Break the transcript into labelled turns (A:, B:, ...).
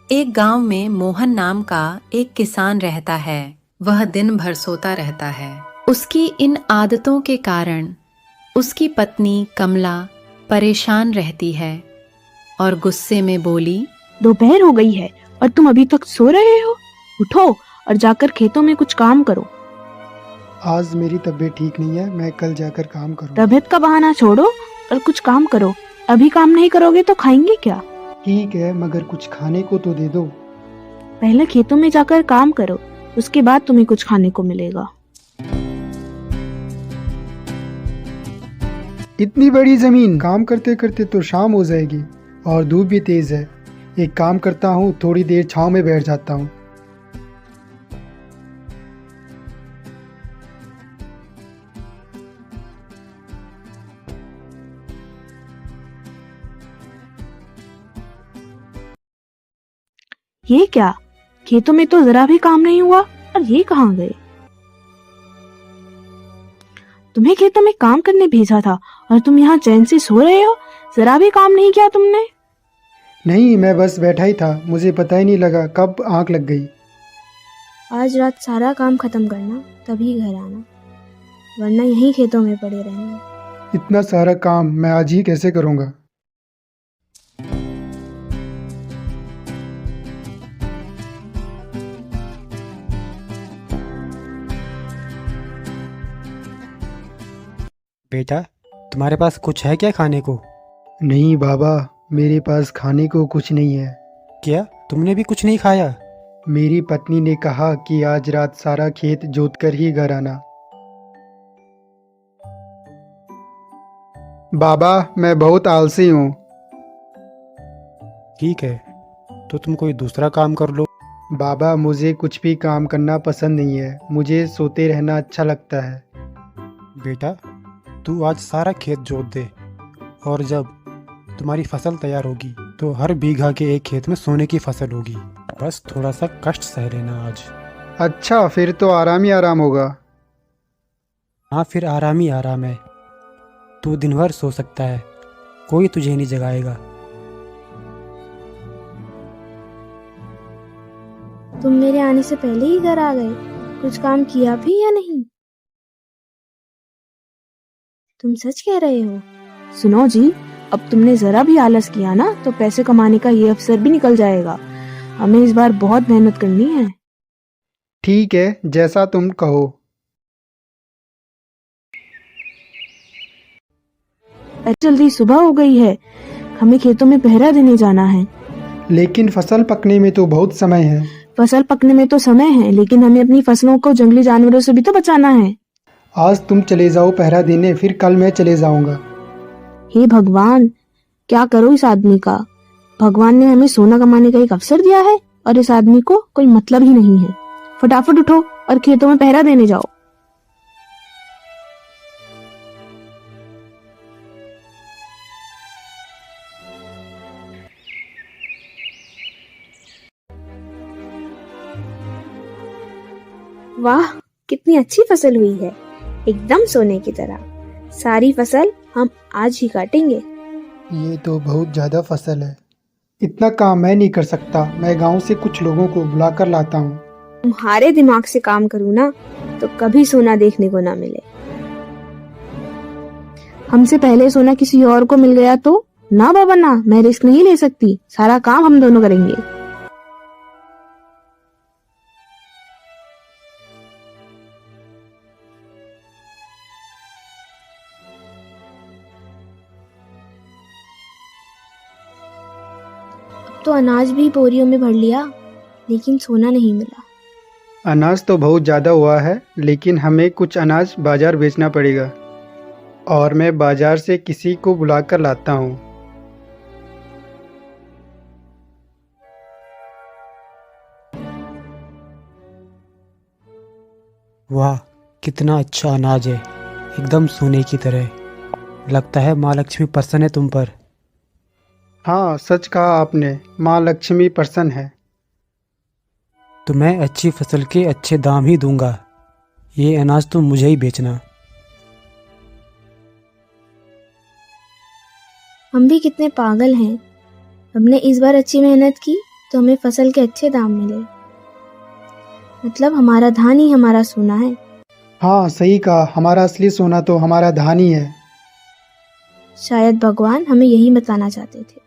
A: एक गांव में मोहन नाम का एक किसान रहता है। वह दिन भर सोता रहता है। उसकी इन आदतों के कारण उसकी पत्नी कमला परेशान रहती है और गुस्से में बोली,
B: दोपहर हो गई है और तुम अभी तक सो रहे हो। उठो और जाकर खेतों में कुछ काम करो।
C: आज मेरी तबीयत ठीक नहीं है, मैं कल जाकर काम करूँगा।
B: तबीयत का बहाना छोड़ो और कुछ काम करो। अभी काम नहीं करोगे तो खाएंगे क्या?
C: ठीक है, मगर कुछ खाने को तो दे दो।
B: पहले खेतों में जाकर काम करो, उसके बाद तुम्हें कुछ खाने को मिलेगा।
C: इतनी बड़ी जमीन, काम करते करते तो शाम हो जाएगी और धूप भी तेज है। एक काम करता हूँ, थोड़ी देर छांव में बैठ जाता हूँ।
B: ये क्या, खेतों में तो जरा भी काम नहीं हुआ और ये कहाँ गए? तुम्हें खेतों में काम करने भेजा था और तुम यहाँ चैन से सो रहे हो। जरा भी काम नहीं किया तुमने।
C: नहीं, मैं बस बैठा ही था, मुझे पता ही नहीं लगा कब आंख लग गई।
D: आज रात सारा काम खत्म करना, तभी घर आना, वरना यहीं खेतों में पड़े रहना।
C: इतना सारा काम मैं आज ही कैसे करूँगा?
E: बेटा, तुम्हारे पास कुछ है क्या खाने को?
C: नहीं बाबा, मेरे पास खाने को कुछ नहीं है।
E: क्या तुमने भी कुछ नहीं खाया?
C: मेरी पत्नी ने कहा कि आज रात सारा खेत जोत कर ही घर आना। बाबा, मैं बहुत आलसी हूँ।
E: ठीक है, तो तुम कोई दूसरा काम कर लो।
C: बाबा, मुझे कुछ भी काम करना पसंद नहीं है, मुझे सोते रहना अच्छा लगता है।
E: बेटा, तू आज सारा खेत जोत दे और जब तुम्हारी फसल तैयार होगी तो हर बीघा के एक खेत में सोने की फसल होगी। बस थोड़ा सा कष्ट सह लेना आज।
C: अच्छा, फिर तो आराम ही आराम होगा।
E: हाँ, फिर आराम ही आराम है। तू दिन भर सो सकता है, कोई तुझे नहीं जगाएगा।
D: तुम मेरे आने से पहले ही घर आ गए। कुछ काम किया भी या नहीं? तुम सच कह रहे हो?
B: सुनो जी, अब तुमने जरा भी आलस किया ना तो पैसे कमाने का ये अवसर भी निकल जाएगा। हमें इस बार बहुत मेहनत करनी है।
C: ठीक है, जैसा तुम कहो।
B: अरे जल्दी सुबह हो गई है, हमें खेतों में पहरा देने जाना है।
C: लेकिन फसल पकने में तो बहुत समय है।
B: फसल पकने में तो समय है, लेकिन हमें अपनी फसलों को जंगली जानवरों से भी तो बचाना है।
C: आज तुम चले जाओ पहरा देने, फिर कल मैं चले जाऊंगा।
B: हे भगवान, क्या करो इस आदमी का। भगवान ने हमें सोना कमाने का एक अवसर दिया है और इस आदमी को कोई मतलब ही नहीं है। फटाफट उठो और खेतों में पहरा देने जाओ।
D: वाह, कितनी अच्छी फसल हुई है, एकदम सोने की तरह। सारी फसल हम आज ही काटेंगे।
C: ये तो बहुत ज्यादा फसल है, इतना काम मैं नहीं कर सकता। मैं गांव से कुछ लोगों को बुलाकर लाता हूँ।
D: तुम्हारे दिमाग से काम करूँ ना तो कभी सोना देखने को ना मिले।
B: हमसे पहले सोना किसी और को मिल गया तो? ना बाबा ना, मैं रिस्क नहीं ले सकती। सारा काम हम दोनों करेंगे।
D: तो अनाज भी बोरियों में भर लिया, लेकिन सोना नहीं मिला।
C: अनाज तो बहुत ज़्यादा हुआ है, लेकिन हमें कुछ अनाज बाजार बेचना पड़ेगा और मैं बाजार से किसी को बुलाकर लाता हूँ।
E: वाह, कितना अच्छा अनाज है, एकदम सोने की तरह। लगता है माँ लक्ष्मी प्रसन्न है तुम पर।
C: हाँ, सच कहा आपने, माँ लक्ष्मी प्रसन्न है।
E: तो मैं अच्छी फसल के अच्छे दाम ही दूंगा। ये अनाज तुम मुझे ही बेचना।
D: हम भी कितने पागल हैं। हमने इस बार अच्छी मेहनत की तो हमें फसल के अच्छे दाम मिले। मतलब हमारा धान ही हमारा सोना है।
C: हाँ सही कहा, हमारा असली सोना तो हमारा धान ही है।
D: शायद भगवान हमें यही बताना चाहते थे।